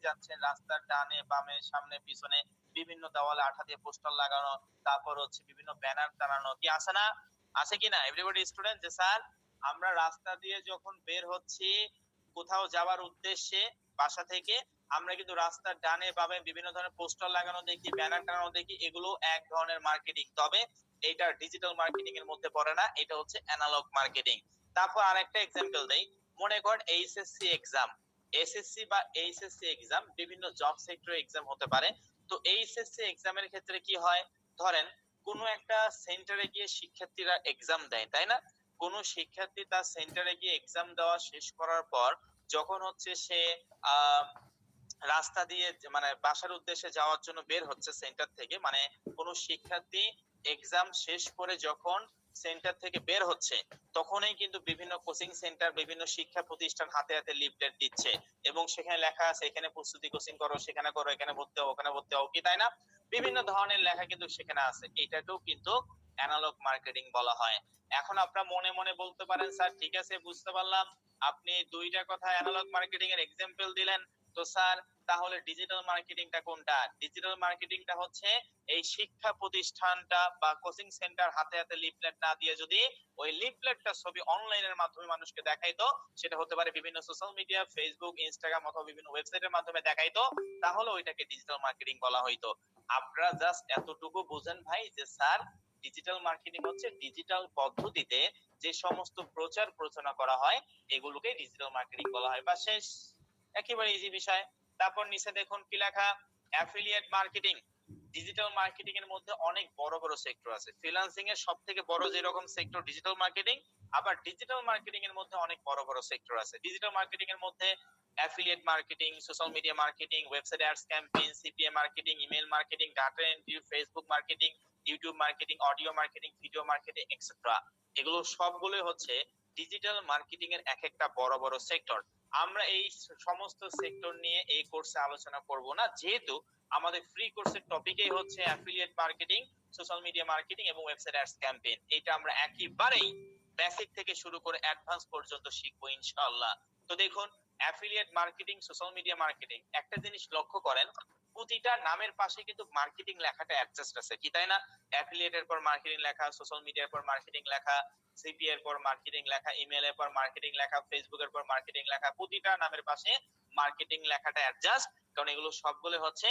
যাচ্ছেন, রাস্তার ডানে বামে সামনে পিছনে বিভিন্ন দেওয়ালে আঠা দিয়ে পোস্টার লাগানো, তারপর হচ্ছে বিভিন্ন ব্যানার টানানো, কি আছে না? আছে কিনা এভরিবডি স্টুডেন্ট? যে স্যার আমরা রাস্তা দিয়ে যখন বের হচ্ছি কোথাও যাওয়ার উদ্দেশ্যে বাসা থেকে, আমরা কিন্তু রাস্তার ডানে বামে বিভিন্ন ধরনের পোস্টার লাগানো দেখি, ব্যানার টানানো দেখি, এগুলো এক ধরনের মার্কেটিং। তবে এটা ডিজিটাল মার্কেটিং এর মধ্যে পড়ে না, এটা হচ্ছে অ্যানালগ মার্কেটিং। তারপর আরেকটা এক্সাম্পল দেই, মনে করেন এইচএসসি এক্সাম, এসএসসি বা এইচএসসি এক্সাম বিভিন্ন জব সেক্টর এক্সাম হতে পারে। তো এইচএসসি এক্সামের ক্ষেত্রে কি হয়, ধরেন কোনো একটা সেন্টারে গিয়ে শিক্ষার্থীরা এক্সাম দেয়, তাই না? কোন শিক্ষার্থী তার সেন্টারে গিয়ে এক্সাম দেওয়া শেষ করার পর যখন হচ্ছে সে আহ রাস্তা দিয়ে মানে বাসার উদ্দেশ্যে যাওয়ার জন্য বের হচ্ছে সেন্টার থেকে, মানে কোন শিক্ষার্থী এক্সাম শেষ করে যখন সেন্টার থেকে বের হচ্ছে তখনই কিন্তু বিভিন্ন কোচিং সেন্টার বিভিন্ন শিক্ষা প্রতিষ্ঠান হাতে হাতে লিফলেট দিচ্ছে এবং সেখানে লেখা আছে এখানে প্রস্তুতি কোচিং করো, সেখানে করো, এখানে ভর্তি হও, ওখানে ভর্তি হও, কি তাই না? বিভিন্ন ধরনের লেখা কিন্তু সেখানে আছে, এটাকেও কিন্তু অ্যানালগ মার্কেটিং বলা হয়। এখন আপনারা মনে মনে বলতে পারেন স্যার ঠিক আছে বুঝতে পারলাম, আপনি দুইটা কথা অ্যানালগ মার্কেটিং এর এক্সাম্পল দিলেন, তো স্যার তাহলে ডিজিটাল মার্কেটিংটা কোনটা? ডিজিটাল মার্কেটিংটা হচ্ছে এই শিক্ষা প্রতিষ্ঠানটা বা কোচিং সেন্টার হাতে হাতে লিফলেট না দিয়ে যদি ওই লিফলেটটা ছবি অনলাইনের মাধ্যমে মানুষকে দেখাইতো, সেটা হতে পারে বিভিন্ন সোশ্যাল মিডিয়া, ফেসবুক, ইনস্টাগ্রাম অথবা বিভিন্ন ওয়েবসাইটের মাধ্যমে দেখাইতো, তাহলে ওইটাকে ডিজিটাল মার্কেটিং বলা হইতো। আপনারা জাস্ট এতটুকু বুঝেন ভাই যে স্যার ডিজিটাল মার্কেটিং হচ্ছে ডিজিটাল পদ্ধতিতে যে সমস্ত প্রচার প্রচারণা করা হয় এগুলোকে ডিজিটাল মার্কেটিং বলা হয়, বা শেষ, একেবারে ইজি বিষয়। তারপর নিচে দেখুন কি লেখা, অ্যাফিলিয়েট মার্কেটিং। ডিজিটাল মার্কেটিং এর মধ্যে অনেক বড় বড় সেক্টর আছে, ফ্রিল্যান্সিং এর সবথেকে বড় যেরকম সেক্টর ডিজিটাল মার্কেটিং, আবার ডিজিটাল মার্কেটিং এর মধ্যে অনেক বড় বড় সেক্টর আছে। ডিজিটাল মার্কেটিং এর মধ্যে affiliate marketing, social media marketing, website ads campaign, CPA marketing, email marketing, data entry, Facebook marketing, YouTube marketing, audio marketing, video marketing etcetera. এগুলো সবগুলোই হচ্ছে ডিজিটাল মার্কেটিং এর এক একটা বড় বড় সেক্টর। আমরা এই সমস্ত সেক্টর নিয়ে এই কোর্সে আলোচনা করব না, যেহেতু আমাদের ফ্রি কোর্সের টপিকই হচ্ছে affiliate marketing, social media marketing এবং ওয়েবসাইট অ্যাডস ক্যাম্পেইন। এটা আমরা একেবারেই বেসিক থেকে শুরু করে অ্যাডভান্স পর্যন্ত শিখবো ইনশাআল্লাহ। তো দেখুন, affiliate marketing, social media marketing, একটা জিনিস লক্ষ্য করেন, প্রতিটা নামের পাশে কিন্তু মার্কেটিং লেখাটা অ্যাডজাস্ট আছে, কি তাই না? অ্যাফিলিয়েটের পর মার্কেটিং লেখা, সোশ্যাল মিডিয়ার পর মার্কেটিং লেখা, সিপি এর পর মার্কেটিং লেখা, ইমেল এর পর মার্কেটিং লেখা, ফেসবুক এর পর মার্কেটিং লেখা, প্রতিটা নামের পাশে মার্কেটিং লেখাটা অ্যাডজাস্ট, কারণ এগুলো সবগুলো হচ্ছে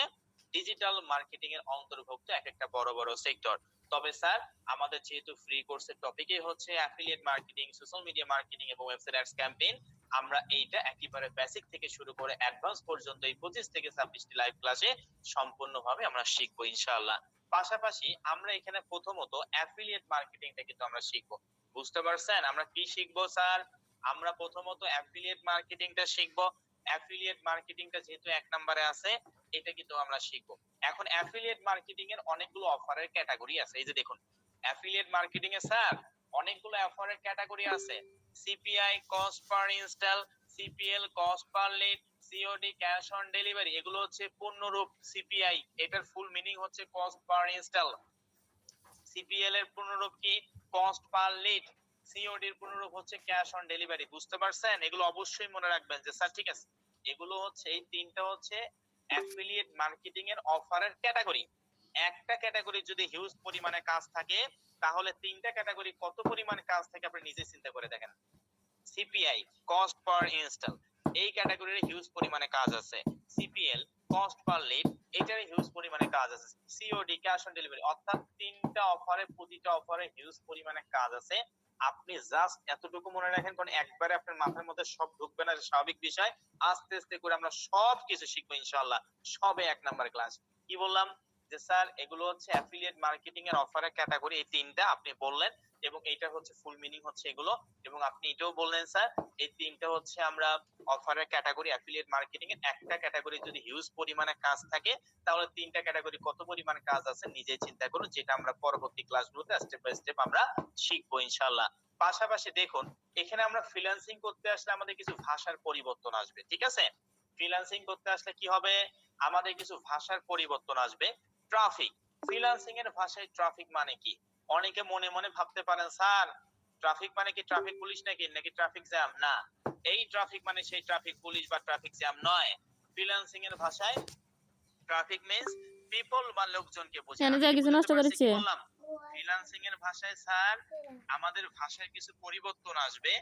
ডিজিটাল মার্কেটিং এর অন্তর্ভুক্ত এক একটা বড় বড় সেক্টর। তবে স্যার আমাদের যেহেতু ফ্রি কোর্সের টপিকই হচ্ছে affiliate marketing, social media marketing এবং ওয়েবসাইট অ্যাডস ক্যাম্পেইন, আমরা এইটা একেবারে বেসিক থেকে শুরু করে অ্যাডভান্স পর্যন্ত এই 25 থেকে 26টি লাইভ ক্লাসে সম্পূর্ণভাবে আমরা শিখবো ইনশাআল্লাহ। পাশাপাশি আমরা এখানে প্রথমত অ্যাফিলিয়েট মার্কেটিংটা কিন্তু আমরা শিখবো। বুঝতে পারছেন আমরা কি শিখবো স্যার? আমরা প্রথমত অ্যাফিলিয়েট মার্কেটিংটা শিখবো। অ্যাফিলিয়েট মার্কেটিংটা যেহেতু এক নম্বরে আছে, এটা কিন্তু আমরা শিখবো। এখন অ্যাফিলিয়েট মার্কেটিং এর অনেকগুলো অফারের ক্যাটাগরি আছে, এই যে দেখুন অ্যাফিলিয়েট মার্কেটিং এ স্যার অনেকগুলো অফারের ক্যাটাগরি আছে। CPI, cost per install, CPL, cost per lead, COD, cash on delivery, এগুলো হচ্ছে পূর্ণরূপ সিপিআই, এটার ফুল মিনিং হচ্ছে কস্ট পার ইনস্টল। সিপিএল এর পূর্ণরূপ কি? Cost per lead. সিওডি এর পূর্ণরূপ হচ্ছে ক্যাশ অন ডেলিভারি। বুঝতে পারছেন? এগুলো অবশ্যই মনে রাখবেন যে স্যার ঠিক আছে, এগুলো হচ্ছে এই তিনটা হচ্ছে অ্যাফিলিয়েট মার্কেটিং এর অফারের ক্যাটাগরি। একটা ক্যাটাগরি যদি হিউজ পরিমাণে কাজ থাকে, তাহলে তিনটা ক্যাটাগরি কত পরিমাণ কাজ থাকে আপনি নিজে চিন্তা করে দেখেন। সিপিআই, কস্ট পার ইনস্টল, এই ক্যাটাগরির হিউজ পরিমাণে কাজ আছে। সিপিএল, কস্ট পার লিড, এটার হিউজ পরিমাণে কাজ আছে। সিওডি, ক্যাশ অন ডেলিভারি, অর্থাৎ তিনটা অফারে প্রতিটা অফারে হিউজ পরিমাণে কাজ আছে। আপনি জাস্ট এতটুকু মনে রাখেন, কারণ একবারে আপনার মাথার মধ্যে সব ঢুকবে না, স্বাভাবিক বিষয়। আস্তে আস্তে করে আমরা সব কিছু শিখবো ইনশাআল্লাহ, সবে এক নাম্বার ক্লাস। কি বললাম যে স্যার এগুলো হচ্ছে অ্যাফিলিয়েট মার্কেটিং এর অফারের ক্যাটাগরি, এই তিনটা আপনি বললেন, এবং এইটা হচ্ছে ফুল মিনিং হচ্ছে এগুলো। এবং আপনি এটাও বললেন স্যার এই তিনটা হচ্ছে আমরা অফারের ক্যাটাগরি অ্যাফিলিয়েট মার্কেটিং এর। একটা ক্যাটাগরি যদি হিউজ পরিমাণে কাজ থাকে, তাহলে তিনটা ক্যাটাগরি কত পরিমাণ কাজ আছে নিজে চিন্তা করুন, যেটা আমরা পরবর্তী ক্লাসগুলোতে স্টেপ বাই স্টেপ আমরা শিখবো ইনশাআল্লাহ। পাশাপাশি দেখুন এখানে আমরা ফ্রিল্যান্সিং করতে আসলে আমাদের কিছু ভাষার পরিবর্তন আসবে, ঠিক আছে? ফ্রিল্যান্সিং করতে আসলে কি হবে, আমাদের কিছু ভাষার পরিবর্তন আসবে। ট্রাফিক, ফ্রিল্যান্সিং এর ভাষায় ট্রাফিক মানে কি? অনেকে মনে মনে ভাবতে পারেন স্যার ট্রাফিক মানে কি ট্রাফিক পুলিশ নাকি, নাকি ট্রাফিক জ্যাম? না, এই ট্রাফিক মানে সেই ট্রাফিক পুলিশ বা ট্রাফিক জ্যাম নয়। ফ্রিল্যান্সিং এর ভাষায় ট্রাফিক মিন্স পিপল বা লোকজনকে বোঝায়। এখানে আমি যা কি কিছু বুঝাতে নষ্ট পারছি? করেছে। কি বললাম? ফ্রিল্যান্সিং এর ভাষায় স্যার আমাদের ভাষায় কিছু পরিবর্তন আসবে।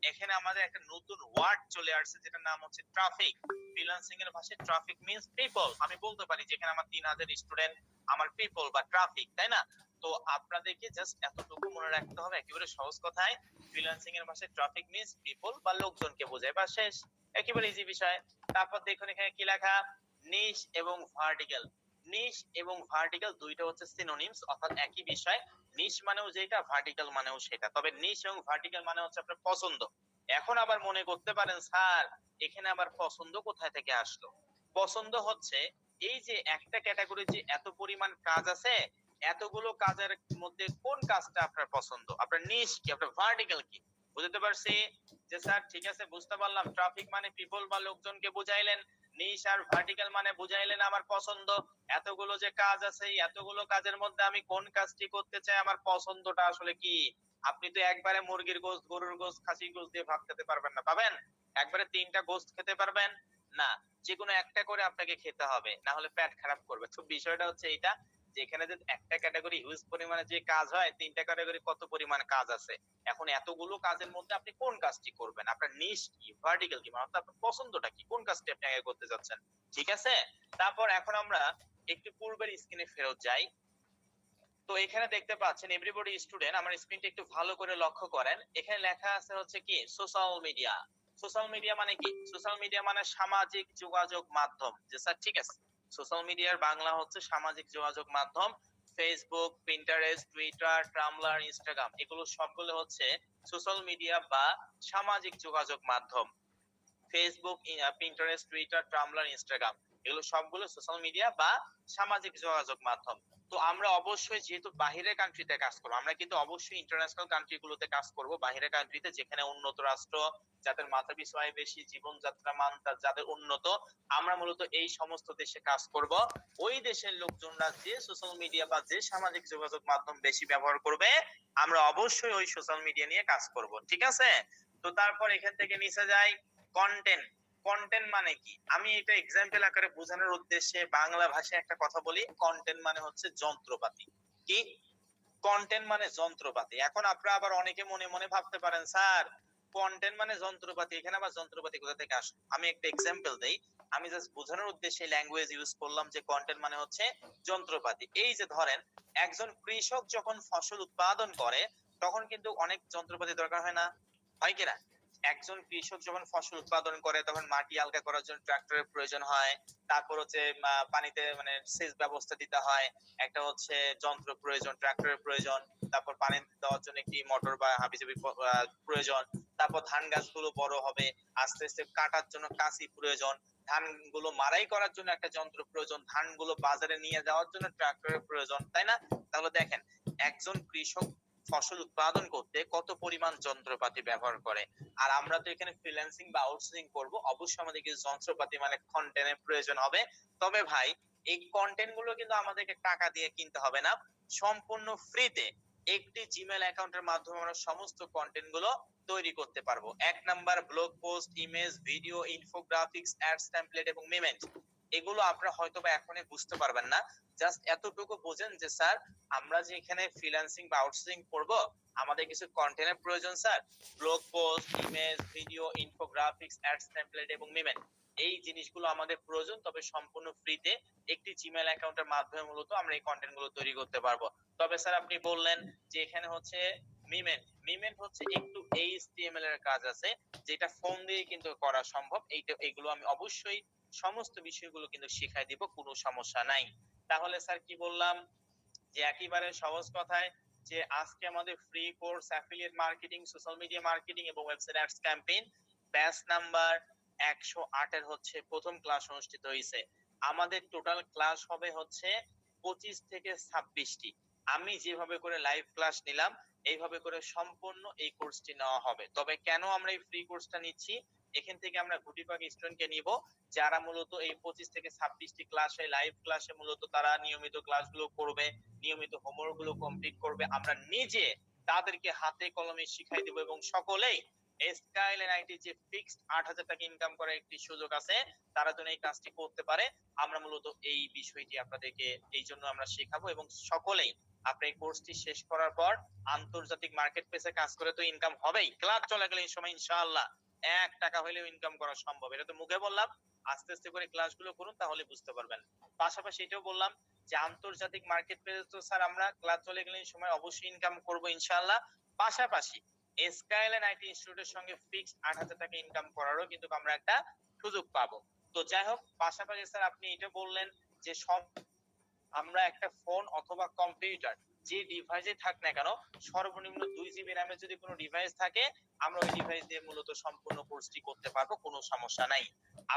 এখানে আমাদের একটা নতুন ওয়ার্ড চলে আসছে যেটার নাম হচ্ছে ট্রাফিক। ফ্রিল্যান্সিং এর ভাষায় ট্রাফিক মিন্স পিপল। আমি বলতে পারি যেখানে আমার 3000 স্টুডেন্ট আমার পিপল বা ট্রাফিক, তাই না? তো আপনাদেরকে জাস্ট এতটুকু মনে রাখতে হবে একেবারে সহজ কথায়, ফ্রিল্যান্সিং এর ভাষায় ট্রাফিক মিন্স পিপল বা লোকজনকে বোঝায়, বা শেষ, একেবারে ইজি বিষয়। তারপর দেখুন এখানে কি লেখা, নিশ এবং ভার্টিক্যাল। নিশ এবং ভার্টিক্যাল দুইটা হচ্ছে সিনোনিমস, অর্থাৎ একই বিষয়। নিশ মানেও যেটা, ভার্টিক্যাল মানেও সেটা। তবে নিশ এবং ভার্টিক্যাল মানে হচ্ছে আপনার পছন্দ। এখন আবার মনে করতে পারেন স্যার এখানে আবার পছন্দ কোথায় থেকে আসলো? পছন্দ হচ্ছে এই যে একটা ক্যাটাগরি যে এত পরিমাণ কাজ আছে, এতগুলো কাজের মধ্যে কোন কাজটা আপনার পছন্দ, আপনার নিশ কি, আপনার ভার্টিক্যাল কি? বুঝতে পারছি যে স্যার ঠিক আছে, বুঝতে পারলাম ট্রাফিক মানে পিপল বা লোকজনকে বুঝাইলেন, নিশ আর ভার্টিক্যাল মানে বুঝাইলেন আমার পছন্দ। এতগুলো যে কাজ আছে, এতগুলো কাজের মধ্যে আমি কোন কাজটি করতে চাই, আমার পছন্দটা আসলে কি? আপনি তো একবারে মুরগির গোশত, গরুর গোশত, খাসির গোশত দিয়ে ভাত খেতে পারবেন না, পাবেন? একবারে 3টা গোশত খেতে পারবেন না, যে কোনো একটা করে আপনাকে খেতে হবে, না হলে পেট খারাপ করবে। তো বিষয়টা হচ্ছে এইটা, যেখানে যে একটা ক্যাটাগরি হিউজ পরিমাণে যে কাজ হয়, 3টা ক্যাটাগরি কত পরিমাণ কাজ আছে। এখন এতগুলো কাজের মধ্যে আপনি কোন কাজটি করবেন, আপনার নিশ কি, ভার্টিক্যাল কি, মানে আপনার পছন্দটা কি, কোন কাজটি আপনি আগে করতে যাচ্ছেন, ঠিক আছে? তারপর এখন আমরা একটু পূর্বের স্ক্রিনে ফেরত যাই। তো এখানে দেখতে পাচ্ছেন এভরিবডি স্টুডেন্ট, আমার স্ক্রিনটা একটু ভালো করে লক্ষ্য করেন। এখানে লেখা আছে হচ্ছে কি সোশ্যাল মিডিয়া। সোশ্যাল মিডিয়া মানে কি? সোশ্যাল মিডিয়া মানে সামাজিক যোগাযোগ মাধ্যম। যে স্যার ঠিক আছে, সোশ্যাল মিডিয়ার বাংলা হচ্ছে সামাজিক যোগাযোগ মাধ্যম। Facebook, Pinterest, Twitter, tumbler, Instagram, এগুলো সবগুলো হচ্ছে সোশ্যাল মিডিয়া বা সামাজিক যোগাযোগ মাধ্যম। Facebook, Pinterest, Twitter, tumbler, Instagram, এগুলো সবগুলো সোশ্যাল মিডিয়া বা সামাজিক যোগাযোগ মাধ্যম। তো আমরা অবশ্যই যেহেতু বাহিরের কান্ট্রিতে কাজ করবো, আমরা কিন্তু অবশ্যই ইন্টারন্যাশনাল কান্ট্রি গুলোতে কাজ করব, বাহিরের কান্ট্রিতে যেখানে উন্নত রাষ্ট্র, যাদের মাথাপিছু আয় বেশি, জীবনযাত্রা মান যাদের উন্নত, আমরা মূলত এই সমস্ত দেশে কাজ করব। ওই দেশের লোকজনরা যে সোশ্যাল মিডিয়া বা যে সামাজিক যোগাযোগ মাধ্যম বেশি ব্যবহার করবে, আমরা অবশ্যই ওই সোশ্যাল মিডিয়া নিয়ে কাজ করব, ঠিক আছে? তো তারপর এখান থেকে নিচে যাই, কন্টেন্ট। কন্টেন্ট মানে কি? আমি এটা এক্সাম্পল আকারে বোঝানোর উদ্দেশ্যে বাংলা ভাষায় একটা কথা বলি, কন্টেন্ট মানে হচ্ছে যন্ত্রপাতি। কি? কন্টেন্ট মানে যন্ত্রপাতি। এখন আপনারা আবার অনেকে মনে মনে ভাবতে পারেন স্যার কন্টেন্ট মানে যন্ত্রপাতি, এখানে আবার যন্ত্রপাতি কোথা থেকে আসলো? আমি একটা এক্সাম্পল দেই, আমি জাস্ট বোঝানোর উদ্দেশ্যে ল্যাঙ্গুয়েজ ইউজ করলাম যে কন্টেন্ট মানে হচ্ছে যন্ত্রপাতি। এই যে ধরেন একজন কৃষক যখন ফসল উৎপাদন করে তখন কিন্তু অনেক যন্ত্রপাতি দরকার হয় না, হয় কিনা? একজন কৃষক যখন ফসল উৎপাদন করে তখন মাটি আলগা করার জন্য ট্রাক্টরের প্রয়োজন হয়, তারপর হচ্ছে পানিতে মানে সেচ ব্যবস্থা দিতে হয়, একটা হচ্ছে যন্ত্র প্রয়োজন, ট্রাক্টরের প্রয়োজন, তারপর পানি দেওয়ার জন্য একটি মোটর বা হাবিজাবি প্রয়োজন, তারপর ধান গাছগুলো বড় হবে, আস্তে আস্তে কাটার জন্য কাঁচি প্রয়োজন, ধানগুলো মাড়াই করার জন্য একটা যন্ত্র প্রয়োজন, ধানগুলো বাজারে নিয়ে যাওয়ার জন্য ট্রাক্টরের প্রয়োজন, তাই না? তাহলে দেখেন একজন কৃষক ফসল উৎপাদন করতে কত পরিমাণ যন্ত্রপাতি ব্যবহার করে। আর আমরা তো এখানে ফ্রিল্যান্সিং বা আউটসোর্সিং করব, অবশ্যই আমাদের কিছু যন্ত্রপাতি মানে কন্টেন্টের প্রয়োজন হবে। তবে ভাই এই কন্টেন্ট গুলো কিন্তু আমাদেরকে টাকা দিয়ে কিনতে হবে না, সম্পূর্ণ ফ্রিতে একটি জিমেল অ্যাকাউন্টের মাধ্যমে আমরা সমস্ত কন্টেন্ট গুলো তৈরি করতে পারবো। এক number blog post, image, video, infographics, ads, template এবং মেমেন্ট, এগুলো আপনারা হয়তোবা এখনই বুঝতে পারবেন না। জাস্ট এতটুকু বোঝেন যে স্যার আমরা যে এখানে ফ্রিল্যান্সিং বা আউটসোর্সিং করব, আমাদের কিছু কন্টেন্টের প্রয়োজন sir, blog post, image, video, infographics, ads, template এবং মেমেন্ট, এই জিনিসগুলো আমাদের প্রয়োজন। তবে সম্পূর্ণ ফ্রিতে একটি জিমেল অ্যাকাউন্টের মাধ্যমে মূলত আমরা এই কন্টেন্ট গুলো তৈরি করতে পারবো। তবে স্যার আপনি বললেন যে এখানে হচ্ছে মিমেন্ট, মিমেন্ট হচ্ছে একটু এইচটিএমএল এর কাজ আছে যেটা ফোন দিয়ে কিন্তু করা সম্ভব। এইটা এগুলো আমি অবশ্যই সমস্ত বিষয়গুলো কিন্তু শিখাই দিব, কোনো সমস্যা নাই। তাহলে স্যার কি বললাম যে একেবারে সহজ কথায় যে আজকে আমাদের free course affiliate marketing, social media marketing এবং website ads campaign batch number 108 এর হচ্ছে প্রথম ক্লাস অনুষ্ঠিত হয়েছে। আমাদের টোটাল ক্লাস হবে হচ্ছে 25 থেকে 26টি। আমি যেভাবে করে লাইভ ক্লাস নিলাম এইভাবে করে সম্পূর্ণ এই কোর্সটি নেওয়া হবে। তবে কেন আমরা এই ফ্রি কোর্সটা নিচ্ছি, এখান থেকে আমরা গুটিপাক স্টুডেন্টকে নিব যারা মূলত এই 25 থেকে 26টি ক্লাসে লাইভ ক্লাসে মূলত তারা নিয়মিত ক্লাসগুলো করবে, নিয়মিত হোমওয়ার্ক গুলো কমপ্লিট করবে, আমরা নিজে তাদেরকে হাতে কলমে শিখাই দেব এবং সকলেই স্কাইল এনআইটি যে ফিক্সড 8,000 টাকা ইনকাম করার একটি সুযোগ আছে, তারা যেন এই কাজটি করতে পারে। আমরা মূলত এই বিষয়টি আপনাদেরকে এই জন্য আমরা শেখাবো, এবং সকলেই আপনি এই কোর্সটি শেষ করার পর আন্তর্জাতিক মার্কেট প্লেসে কাজ করে তো ইনকাম হবেই, ক্লাস চলাকালীন সময় ইনশাআল্লাহ 1 টাকা হলেও ইনকাম করা সম্ভব। এটা তো মুখে বললাম, আস্তে আস্তে করে ক্লাসগুলো করুন, তাহলে বুঝতে পারবেন। পাশাপাশি এটাও বললাম যে আন্তর্জাতিক মার্কেট প্লেস তো স্যার আমরা ক্লাস চলাকালীন সময় অবশ্যই ইনকাম করব ইনশাআল্লাহ। পাশাপাশি স্কাইলাইন আইটি ইনস্টিটিউটের সঙ্গে ফিক্সড 8,000 টাকা ইনকাম করারও কিন্তু আমরা একটা সুযোগ পাবো। তো যাই হোক, পাশাপাশি স্যার আপনি এটা বললেন যে সব আমরা একটা ফোন অথবা কম্পিউটার যে ডিভাইসে থাক না কেন, সর্বনিম্ন 2 জিবি র্যামের যদি কোনো ডিভাইস থাকে, আমরা ওই ডিভাইস দিয়ে মূলত সম্পূর্ণ কোর্সটি করতে পারবো, কোনো সমস্যা নাই।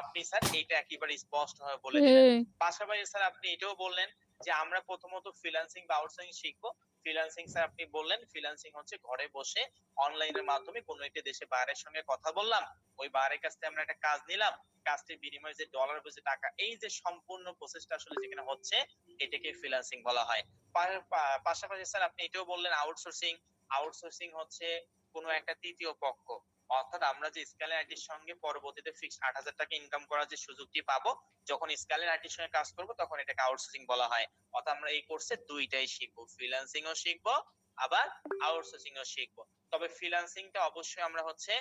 আপনি স্যার এইটা একেবারে স্পষ্টভাবে বলে দিলেন। পাশাপাশি স্যার আপনি এটাও বললেন যে আমরা প্রথমত ফ্রিল্যান্সিং বা আউটসোর্সিং শিখবো। ফ্রিল্যান্সিং স্যার আপনি বললেন, ফ্রিল্যান্সিং হচ্ছে ঘরে বসে অনলাইনের মাধ্যমে কোনো একটি দেশে বাইরের সঙ্গে কথা বললাম, ওই বাইরের কাছ থেকে আমরা একটা কাজ নিলাম, কাজটির বিনিময়ে যে ডলার বেজে টাকা, এই যে সম্পূর্ণ প্রসেসটা আসলে যেখানে হচ্ছে, এটাকে ফ্রিল্যান্সিং বলা হয়। পাশাপাশি স্যার আপনি এটাও বললেন আউটসোর্সিং। আউটসোর্সিং হচ্ছে কোনো একটা তৃতীয় পক্ষ, অর্থাৎ আমরা যে স্কেলার আইটির সঙ্গে পরবর্তীতে ফিক্সড 8,000 টাকা ইনকাম করার যে সুযোগটি পাবো, যখন স্কেলার আইটির সঙ্গে কাজ করব তখন এটাকে আউটসোর্সিং বলা হয়। অর্থাৎ আমরা এই কোর্সে দুইটাই শিখবো, ফ্রিল্যান্সিংও শিখবো আবার আউটসোর্সিংও শিখবো। তবে ফ্রিল্যান্সিংটা অবশ্যই আমরা হচ্ছে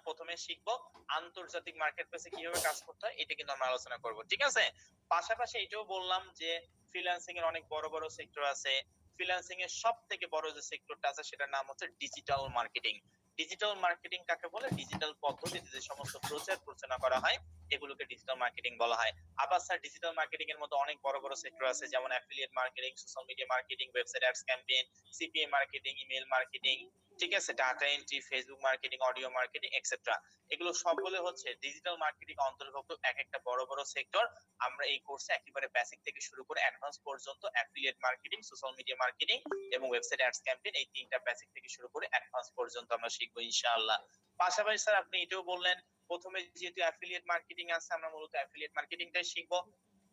প্রথমে শিখবো আন্তর্জাতিক মার্কেট প্লেসে কিভাবে কাজ করতে হয়, এটা কিন্তু আমরা আলোচনা করব, ঠিক আছে। পাশাপাশি এটাও বললাম যে ফ্রিল্যান্সিং এর অনেক বড় বড় সেক্টর আছে। ফ্রিল্যান্সিং এর সব থেকে বড় যে সেক্টরটা আছে সেটার নাম হচ্ছে ডিজিটাল মার্কেটিং। ডিজিটাল মার্কেটিং কাকে বলে? ডিজিটাল পদ্ধতিতে যে সমস্ত প্রচার প্রচারণা করা হয়, এগুলোকে ডিজিটাল মার্কেটিং বলা হয়। আবার স্যার ডিজিটাল মার্কেটিং এর মধ্যে অনেক বড় বড় সেক্টর আছে, যেমন affiliate marketing, social media marketing, website ads campaign, CPA marketing, email marketing, ঠিক আছে, data entry, Facebook marketing, audio marketing etcetera. এগুলো সবগুলো হচ্ছে ডিজিটাল মার্কেটিং অন্তর্ভুক্ত এক একটা বড় বড় সেক্টর। আমরা এই কোর্সে একেবারে বেসিক থেকে শুরু করে অ্যাডভান্স পর্যন্ত affiliate marketing, social media marketing এবং ওয়েবসাইট অ্যাডস ক্যাম্পেইন, এই তিনটা বেসিক থেকে শুরু করে অ্যাডভান্স পর্যন্ত আমরা শিখবো ইনশাআল্লাহ। পাশাপাশি স্যার আপনি এটাও বললেন, প্রথমে যেহেতু অ্যাফিলিয়েট মার্কেটিং আছে, আমরা মূলত অ্যাফিলিয়েট মার্কেটিংটাই শিখবো।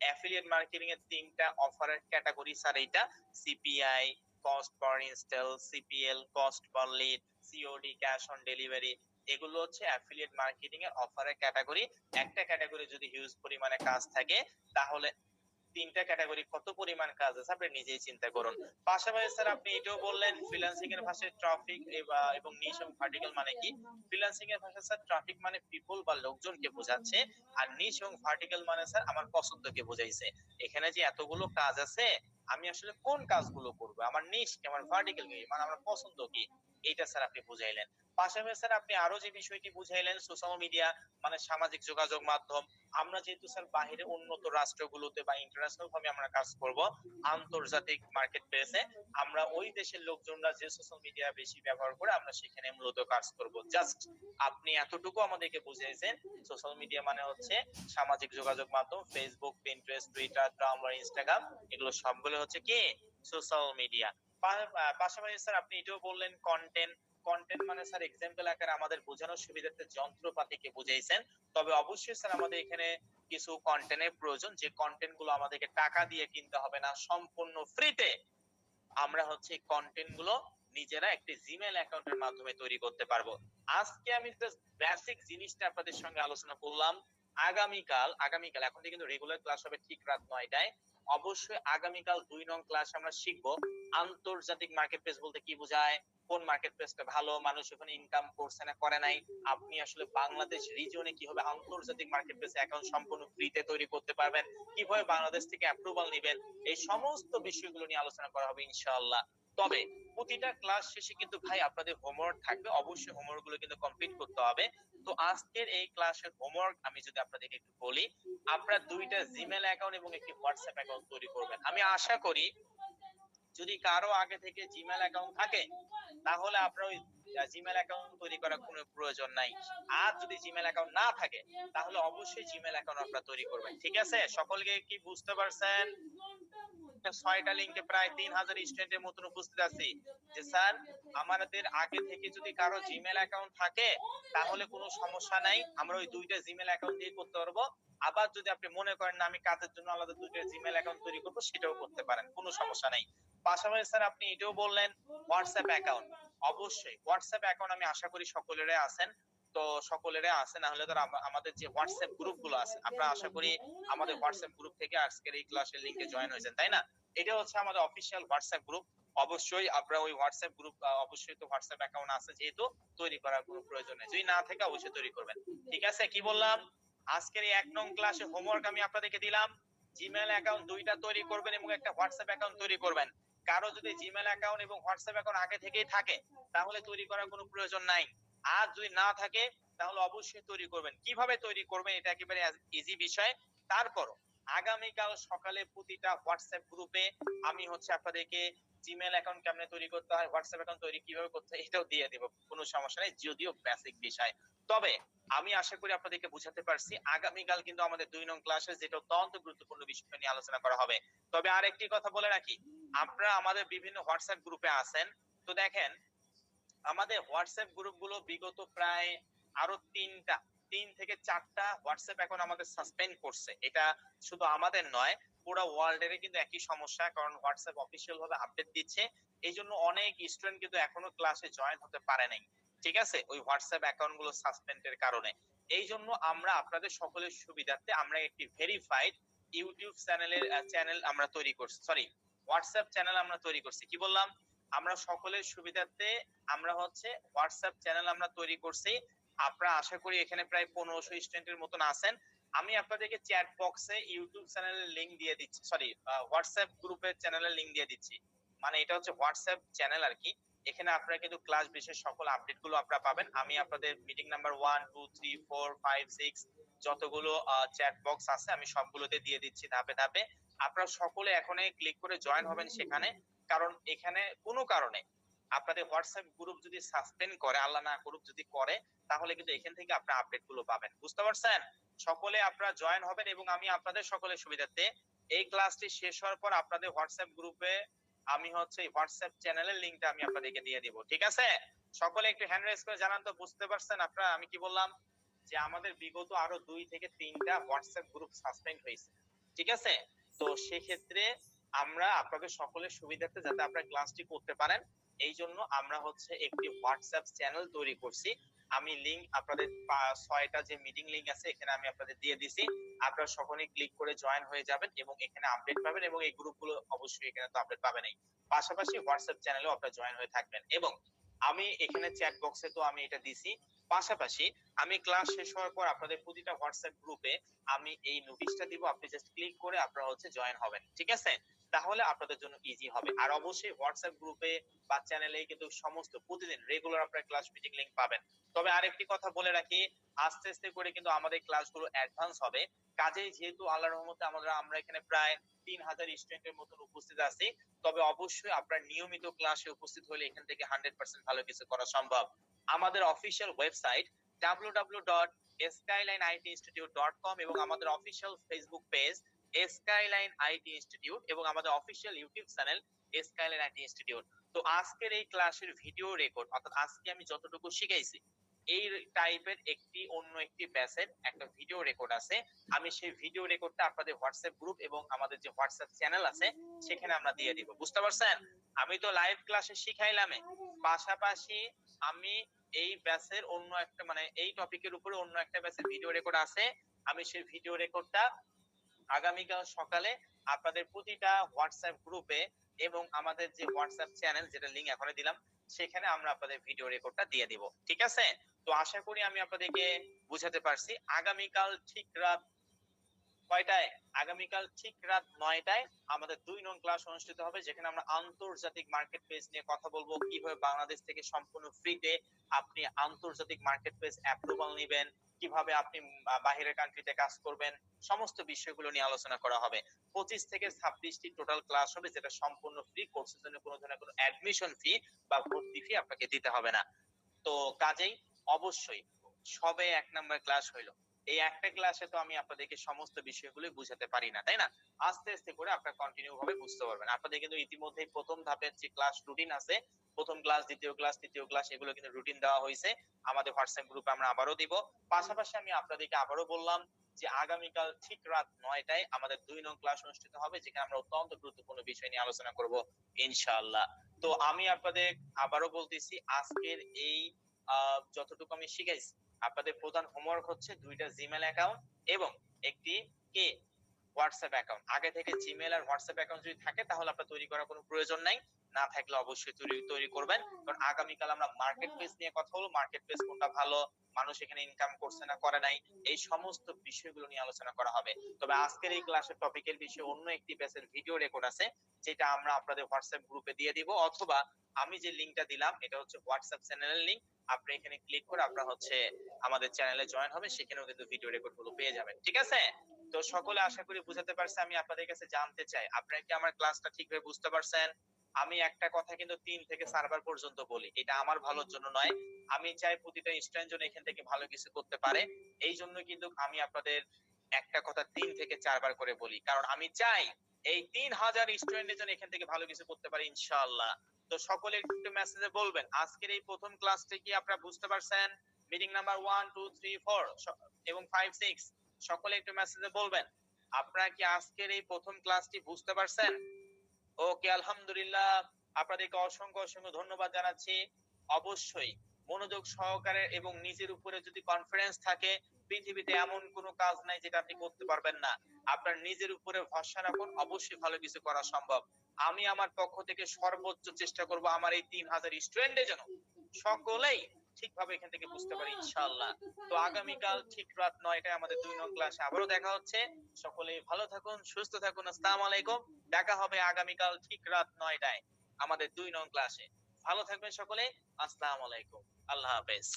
অ্যাফিলিয়েট মার্কেটিং এর তিনটা অফারের ক্যাটাগরি স্যার এইটা: CPI, cost per install, CPL, cost per lead, COD, cash on delivery. এগুলো হচ্ছে অ্যাফিলিয়েট মার্কেটিং এর অফারের ক্যাটাগরি। একটা ক্যাটাগরি যদি হিউজ পরিমাণে কাজ থাকে, তাহলে তিনটা ক্যাটাগরি কত পরিমাণ কাজ আছে আপনি নিজেই চিন্তা করুন। পাশাপাশি স্যার আপনি এটাও বললেন ফ্রিল্যান্সিং এর ভাষায় ট্রাফিক এবং নিশ এবং ভার্টিক্যাল মানে কি। ফ্রিল্যান্সিং এর ভাষায় স্যার ট্রাফিক মানে পিপল বা লোকজনকে বোঝাচ্ছে, আর নিশ এবং ভার্টিক্যাল মানে স্যার আমার পছন্দকে বোঝাইছে। এখানে যে এতগুলো কাজ আছে, আমি আসলে কোন কাজগুলো করব, আমার নিশ কি, আমার ভার্টিক্যাল কি, মানে আমার পছন্দ কি, এইটা স্যার আপনি বুঝাইলেন। পাশাপাশি স্যার আপনি আরো যে বিষয়টি বুঝাইলেন, সোশ্যাল মিডিয়া মানে সামাজিক যোগাযোগ মাধ্যম। আমরা যেহেতু স্যার বাহিরে উন্নত রাষ্ট্রগুলোতে বা ইন্টারন্যাশনাল ভাবে আমরা কাজ করব, আন্তর্জাতিক মার্কেট প্লেসে আমরা ওই দেশের লোকজনরা যে সোশ্যাল মিডিয়া বেশি ব্যবহার করে, আমরা সেখানে মূলত কাজ করব। জাস্ট আপনি এতটুকু আমাদেরকে বুঝিয়েছেন, সোশ্যাল মিডিয়া মানে হচ্ছে সামাজিক যোগাযোগ মাধ্যম, Facebook, Pinterest, Twitter, tumbler, Instagram, এগুলো সবগুলো হচ্ছে কি সোশ্যাল মিডিয়া। পাশাপাশি স্যার আপনি এটাও বললেন কন্টেন্ট। কন্টেন্ট মানে স্যার এক্সাম্পল আকারে আমাদের বোঝানোর সুবিধার্থে যন্ত্রপাতিকে বুঝাইছেন। তবে অবশ্যই স্যার আমাদের এখানে কিছু কন্টেন্টের প্রয়োজন, যে কন্টেন্ট গুলো আমাদেরকে টাকা দিয়ে কিনতে হবে না, সম্পূর্ণ ফ্রিতে আমরা হচ্ছে কন্টেন্ট গুলো নিজেরা একটি জিমেইল অ্যাকাউন্টের মাধ্যমে তৈরি করতে পারবো। আজকে আমি জাস্ট বেসিক জিনিসটা আপনাদের সঙ্গে আলোচনা করলাম। আগামীকাল এখন থেকে কিন্তু রেগুলার ক্লাস হবে ঠিক রাত 9টায়। অবশ্যই আগামীকাল 2 নং ক্লাস আমরা শিখবো আন্তর্জাতিক মার্কেট প্লেস বলতে কি বোঝায়, কোন মার্কেট প্লেসটা ভালো, মানুষ ওখানে ইনকাম করছে না করে নাই, আপনি আসলে বাংলাদেশ রিজিয়নে কিভাবে আন্তর্জাতিক মার্কেট প্লেস অ্যাকাউন্ট সম্পূর্ণ ফ্রিতে তৈরি করতে পারবেন, কিভাবে বাংলাদেশ থেকে অ্যাপ্রুভাল নেবেন, এই সমস্ত বিষয়গুলো নিয়ে আলোচনা করা হবে ইনশাআল্লাহ। তবে প্রতিটা ক্লাস শেষে কিন্তু ভাই আপনাদের হোমওয়ার্ক থাকবে, অবশ্যই হোমওয়ার্ক গুলো কিন্তু কমপ্লিট করতে হবে। তো আজকের এই ক্লাসের হোমওয়ার্ক আমি যদি আপনাদেরকে একটু বলি, আপনারা দুইটা জিমেইল অ্যাকাউন্ট এবং একটি হোয়াটসঅ্যাপ অ্যাকাউন্ট তৈরি করবেন। আমি আশা করি যদি কারো আগে থেকে জিমেইল অ্যাকাউন্ট থাকে, তাহলে আপনার ওই জিমেইল অ্যাকাউন্ট তৈরি করার কোনো প্রয়োজন নাই। আর যদি জিমেইল অ্যাকাউন্ট না থাকে, তাহলে অবশ্যই জিমেইল অ্যাকাউন্ট আপনারা তৈরি করবেন, ঠিক আছে। সকলকে কি বুঝতে পারছেন? 6টা লিংকে প্রায় 3000 স্টুডেন্টের মতন উপস্থিত আছি। যে স্যার আমাদের আগে থেকে যদি কারো জিমেইল অ্যাকাউন্ট থাকে, তাহলে কোনো সমস্যা নাই, আমরা ওই দুইটা জিমেইল অ্যাকাউন্ট দিয়ে করতে পারবো। আবার যদি আপনি মনে করেন না আমি কাজের জন্য আলাদা দুইটা জিমেইল অ্যাকাউন্ট তৈরি করবো, সেটাও করতে পারেন, কোনো সমস্যা নাই। পাশাপাশি স্যার আপনি এটাও বললেন হোয়াটসঅ্যাপ অ্যাকাউন্ট। অবশ্যই হোয়াটসঅ্যাপ অ্যাকাউন্ট আমি আশা করি সকলেরই আছেন। তো সকলেরই আছে, না হলে তো আমাদের যে হোয়াটসঅ্যাপ গ্রুপ গুলো আছে, আপনারা আশা করি আমাদের হোয়াটসঅ্যাপ গ্রুপ থেকে আজকের এই ক্লাসের লিংকে জয়েন হয়েছেন, তাই না? এটা হচ্ছে আমাদের অফিসিয়াল হোয়াটসঅ্যাপ গ্রুপ। অবশ্যই আপনারা ওই হোয়াটসঅ্যাপ গ্রুপ, অবশ্যই তো হোয়াটসঅ্যাপ অ্যাকাউন্ট আছে যেহেতু, তৈরি করার কোনো প্রয়োজন নেই। যদি না থাকে অবশ্যই তৈরি করবেন। ঠিক আছে? কি বললাম? আজকের এই ১ নং ক্লাসে হোমওয়ার্ক আমি আপনাদেরকে দিলাম। জিমেইল অ্যাকাউন্ট ২ টা তৈরি করবেন এবং একটা হোয়াটসঅ্যাপ অ্যাকাউন্ট তৈরি করবেন। কারো যদি জিমেইল অ্যাকাউন্ট এবং হোয়াটসঅ্যাপ অ্যাকাউন্ট আগে থেকেই থাকে, তাহলে তৈরি করার কোনো প্রয়োজন নাই। আর যদি না থাকে, তাহলে অবশ্যই তৈরি করবেন। কিভাবে তৈরি করবেন এটা একেবারে ইজি বিষয়। তারপরও আগামীকাল সকালে প্রতিটা হোয়াটসঅ্যাপ গ্রুপে আমি হচ্ছে আপনাদেরকে জিমেইল অ্যাকাউন্ট কেমনে তৈরি করতে হয়, হোয়াটসঅ্যাপ অ্যাকাউন্ট তৈরি কিভাবে করতে হয় এটাও দিয়ে দেব। কোনো সমস্যা নেই, যদিও বেসিক বিষয়। তবে আমি আশা করি আপনাদেরকে বুঝাতে পারছি। আগামীকাল কিন্তু আমাদের ২ নং ক্লাসে যেটা অত্যন্ত গুরুত্বপূর্ণ বিষয় নিয়ে আলোচনা করা হবে। তবে আরেকটি কথা বলে রাখি, আপনারা আমাদের বিভিন্ন হোয়াটসঅ্যাপ গ্রুপে আছেন। তো দেখেন, আমাদের হোয়াটসঅ্যাপ গ্রুপগুলো বিগত প্রায় আরো ৩ থেকে ৪টা হোয়াটসঅ্যাপ এখন আমাদের সাসপেন্ড করছে। এটা শুধু আমাদের নয়, পুরো ওয়ার্ল্ডেরই কিন্তু একই সমস্যা। কারণ হোয়াটসঅ্যাপ অফিসিয়াল ভাবে আপডেট দিচ্ছে। এইজন্য অনেক স্টুডেন্ট কিন্তু এখনো ক্লাসে জয়েন হতে পারে নাই। ঠিক আছে? ওই হোয়াটসঅ্যাপ অ্যাকাউন্ট গুলো সাসপেন্ডের কারণে। এইজন্য আমরা আপনাদের সকলের সুবিধার্থে আমরা একটি ভেরিফাইড ইউটিউব চ্যানেল আমরা তৈরি করছি। সরি, হোয়াটসঅ্যাপ চ্যানেল আমরা তৈরি করছি। কি বললাম? আমরা সকলের সুবিধার্থে আমরা হচ্ছে হোয়াটসঅ্যাপ চ্যানেল আমরা তৈরি করছি। আপনারা আশা করি এখানে প্রায় ১৫০০ স্টুডেন্টের মতন আছেন। আমি আপনাদেরকে চ্যাট বক্সে ইউটিউব চ্যানেলের লিংক দিয়ে দিচ্ছি। সরি, হোয়াটসঅ্যাপ গ্রুপের চ্যানেলের লিংক দিয়ে দিচ্ছি। মানে এটা হচ্ছে হোয়াটসঅ্যাপ চ্যানেল আরকি। এখানে আপনারা কিন্তু ক্লাস বিশেষ সকল আপডেট গুলো আপনারা পাবেন। আমি আপনাদের মিটিং নাম্বার 1, 2, 3, 4, 5, 6 যতগুলো চ্যাট বক্স আছে আমি সবগুলোতে দিয়ে দিচ্ছি ধাপে ধাপে। আপনারা সকলে এখনই ক্লিক করে জয়েন হবেন সেখানে। কারণ এখানে কোনো কারণে আপনাদের হোয়াটসঅ্যাপ গ্রুপ যদি সাসপেন্ড করে, আল্লাহ না করুক যদি করে, তাহলে কিন্তু এখান থেকে আপনারা আপডেট গুলো পাবেন। বুঝতে পারছেন? সকলে আপনারা জয়েন হবেন এবং আমি আপনাদের সকলের সুবিধার্থে এই ক্লাসটি শেষ হওয়ার পর আপনাদের হোয়াটসঅ্যাপ গ্রুপে আমি হচ্ছে এই হোয়াটসঅ্যাপ চ্যানেলের লিংকটা আমি আপনাদেরকে দিয়ে দিব। ঠিক আছে? সকলে একটু হ্যান্ড রেজ করে জানান তো বুঝতে পারছেন আপনারা আমি কি বললাম? যে আমাদের বিগত আরো ২ থেকে ৩টা হোয়াটসঅ্যাপ গ্রুপ সাসপেন্ড হয়েছে। ঠিক আছে? তো সেক্ষেত্রে আমরা আপনাদের সকলের সুবিধার্থে যাতে আপনারা ক্লাসটি করতে পারেন, এই জন্য আমরা হচ্ছে একটি হোয়াটসঅ্যাপ চ্যানেল তৈরি করছি। আমি লিংক আপনাদের ৬টা যে মিটিং লিংক আছে এখানে আমি আপনাদের দিয়ে দিছি। আপনারা সকলেই ক্লিক করে জয়েন হয়ে যাবেন এবং এখানে আপডেট পাবেন এবং এই গ্রুপগুলো অবশ্যই এখানে তো আপডেট পাবেনই। পাশাপাশি হোয়াটসঅ্যাপ চ্যানেলেও আপনারা জয়েন হয়ে থাকবেন এবং আমি এখানে চ্যাট বক্সে তো আমি এটা দিছি। পাশাপাশি আমি ক্লাস শেষ হওয়ার পর আপনাদের প্রতিটা হোয়াটসঅ্যাপ গ্রুপে আমি এই নোটিশটা দিব। আপনি জাস্ট ক্লিক করে আপনারা হচ্ছে জয়েন হবেন। ঠিক আছে? তাহলে আপনাদের জন্য ইজি হবে। আর অবশ্যই হোয়াটসঅ্যাপ গ্রুপে বা চ্যানেলে কিন্তু সমস্ত প্রতিদিন রেগুলার আপনারা ক্লাস মিটিং লিংক পাবেন। তবে আরেকটি কথা বলে রাখি, আস্তে আস্তে করে কিন্তু আমাদের ক্লাসগুলো অ্যাডভান্স হবে। কাজেই যেহেতু আল্লাহর রহমতে আমরা এখানে প্রায় ৩০০০ স্টুডেন্টের মতন উপস্থিত আছি। তবে অবশ্যই আপনারা নিয়মিত ক্লাসে উপস্থিত হলে এখান থেকে 100% ভালো কিছু করা সম্ভব। আমাদের অফিসিয়াল ওয়েবসাইট www.skylineITinstitute.com এবং আমাদের official Facebook page skyline IT institute এবং আমাদের official YouTube channel skyline IT institute. তো আজকের এই ক্লাসের ভিডিও রেকর্ড অর্থাৎ আজকে আমি যতটুকু শিখাইছি এই টাইপের অন্য একটি ব্যাচের একটা ভিডিও রেকর্ড আছে। আমি সেই ভিডিও রেকর্ডটা আপনাদের হোয়াটসঅ্যাপ গ্রুপ এবং আমাদের যে হোয়াটসঅ্যাপ চ্যানেল আছে সেখানে আমরা দিয়ে দিব। বুঝতে পারছেন? আমি তো লাইভ ক্লাসে শিখাইলাম, পাশাপাশি আমি এই ব্যাচের অন্য একটা মানে এই টপিকের উপরে অন্য একটা ব্যাচের ভিডিও রেকর্ড আছে। আমি সেই ভিডিও রেকর্ডটা আগামীকাল সকালে আপনাদের প্রতিটা হোয়াটসঅ্যাপ গ্রুপে এবং আমাদের যে হোয়াটসঅ্যাপ চ্যানেল যেটা লিংক এখনই দিলাম সেখানে আমরা আপনাদের ভিডিও রেকর্ডটা দিয়ে দিব। ঠিক আছে? তো আশা করি আমি আপনাদেরকে বুঝাতে পারছি। আগামীকাল ঠিক রাত কয়টায়? আগামীকাল ঠিক রাত ৯টায় আমাদের ২ নং ক্লাস অনুষ্ঠিত হবে যেখানে আমরা আন্তর্জাতিক মার্কেট প্লেস নিয়ে কথা বলবো। কিভাবে বাংলাদেশ থেকে সম্পূর্ণ ফ্রিতে আপনি আন্তর্জাতিক মার্কেট প্লেস অ্যাপ্রুভাল নিবেন, কিভাবে আপনি বাহিরের কান্ট্রিতে কাজ করবেন, সমস্ত বিষয়গুলো নিয়ে আলোচনা করা হবে। ২৫ থেকে ২৬টি টোটাল ক্লাস হবে যেটা সম্পূর্ণ ফ্রি। কোর্সের জন্য কোনো ধরনের কোনো অ্যাডমিশন ফি বা ভর্তি ফি আপনাকে দিতে হবে না। তো কাজেই অবশ্যই সবে ১ নাম্বার ক্লাস হইলো। এই একটা ক্লাসে তো আমি আপনাদেরকে সমস্ত বিষয়গুলো বুঝাতে পারি না, তাই না? আস্তে আস্তে করে আপনারা কন্টিনিউ ভাবে বুঝতে পারবেন। আপনাদের কিন্তু ইতিমধ্যেই প্রথম ধাপের যে ক্লাস রুটিন আছে, প্রথম ক্লাস, দ্বিতীয় ক্লাস, তৃতীয় ক্লাস এগুলো কিন্তু রুটিন দেওয়া হয়েছে। আমাদের হোয়াটসঅ্যাপ গ্রুপে আমরা আবারও দিব। পাশাপাশি আমি আপনাদেরকে আবারও বললাম যে আগামীকাল ঠিক রাত 9টায় আমাদের 2 নং ক্লাস অনুষ্ঠিত হবে, যেখানে আমরা অত্যন্ত গুরুত্বপূর্ণ বিষয় নিয়ে আলোচনা করব ইনশাআল্লাহ। তো আমি আপনাদের আবারও বলতেছি, আজকের এই যতটুকু আমি শিখাইছি, আপনাদের প্রধান হোমওয়ার্ক হচ্ছে 2টা জিমেল অ্যাকাউন্ট এবং একটি কি হোয়াটসঅ্যাপ অ্যাকাউন্ট। আগে থেকে জিমেল আর হোয়াটসঅ্যাপ অ্যাকাউন্ট যদি থাকে তাহলে আপনার তৈরি করার কোনো প্রয়োজন নাই, না থাকলে অবশ্যই তৈরি করবেন। কারণ আগামীকাল আমরা মার্কেট প্লেস নিয়ে কথা বলবো, মার্কেট প্লেস কোনটা ভালো, মানুষ এখানে ইনকাম করছে না করে নাই, এই সমস্ত বিষয়গুলো নিয়ে আলোচনা করা হবে। তবে আজকের এই ক্লাসের টপিকের বিষয়ে অন্য একটি ব্যাচের ভিডিও রেকর্ড আছে, যেটা আমরা আপনাদের হোয়াটসঅ্যাপ গ্রুপে দিয়ে দিব, অথবা আমি যে লিংকটা দিলাম এটা হচ্ছে হোয়াটসঅ্যাপ চ্যানেলের লিংক, আপনি এখানে ক্লিক করে আপনারা হচ্ছে আমাদের চ্যানেলে জয়েন হবে, সেখানেও কিন্তু ভিডিও রেকর্ড গুলো পেয়ে যাবেন। ঠিক আছে? তো সকলে আশা করি বুঝাতে পারছি। আমি আপনাদের কাছে জানতে চাই, আপনারা কি আমার ক্লাসটা ঠিকভাবে বুঝতে পারছেন? আমি একটা কথা কিন্তু 3 থেকে 4 বার পর্যন্ত বলি, এটা আমার ভালোর জন্য নয়, আমি চাই প্রতিটা স্টুডেন্ট যেন এখান থেকে ভালো কিছু করতে পারে। এই জন্য কিন্তু আমি আপনাদের একটা কথা 3 থেকে 4 বার করে বলি, কারণ আমি চাই এই 3000 স্টুডেন্টের জন্য এখান থেকে ভালো কিছু করতে পারে ইনশাআল্লাহ। তো সকলে একটু মেসেজে বলবেন আজকের এই প্রথম ক্লাসটি কি আপনারা বুঝতে পারছেন? মিটিং নাম্বার 1 2 3 4 এবং 5 6 সকলে একটু মেসেজে বলবেন আপনারা কি আজকের এই প্রথম ক্লাসটি বুঝতে পারছেন? ওকে, আলহামদুলিল্লাহ। আপনাদেরকে অসংখ্য অসংখ্য ধন্যবাদ জানাচ্ছি। অবশ্যই মনোযোগ সহকারে এবং নিজের উপরে যদি কনফিডেন্স থাকে, পৃথিবীতে এমন কোনো কাজ নাই যেটা আপনি করতে পারবেন না। আপনার নিজের উপরে ভরসা রাখুন, অবশ্যই ভালো কিছু করা সম্ভব। আমি আমার পক্ষ থেকে সর্বোচ্চ চেষ্টা করব আমার এই 3000 স্টুডেন্টের জন্য সকলেই ঠিকভাবে এখান থেকে বুঝতে পারি ইনশাআল্লাহ। তো আগামীকাল ঠিক রাত 9টায় আমাদের 2 নং ক্লাসে আবারও দেখা হচ্ছে। সকলেই ভালো থাকুন, সুস্থ থাকুন। আসসালামু আলাইকুম। দেখা হবে আগামীকাল ঠিক রাত 9টায় আমাদের 2 নং ক্লাসে। ভালো থাকবেন সকলে। আসসালামু আলাইকুম। আল্লাহ হাফেজ।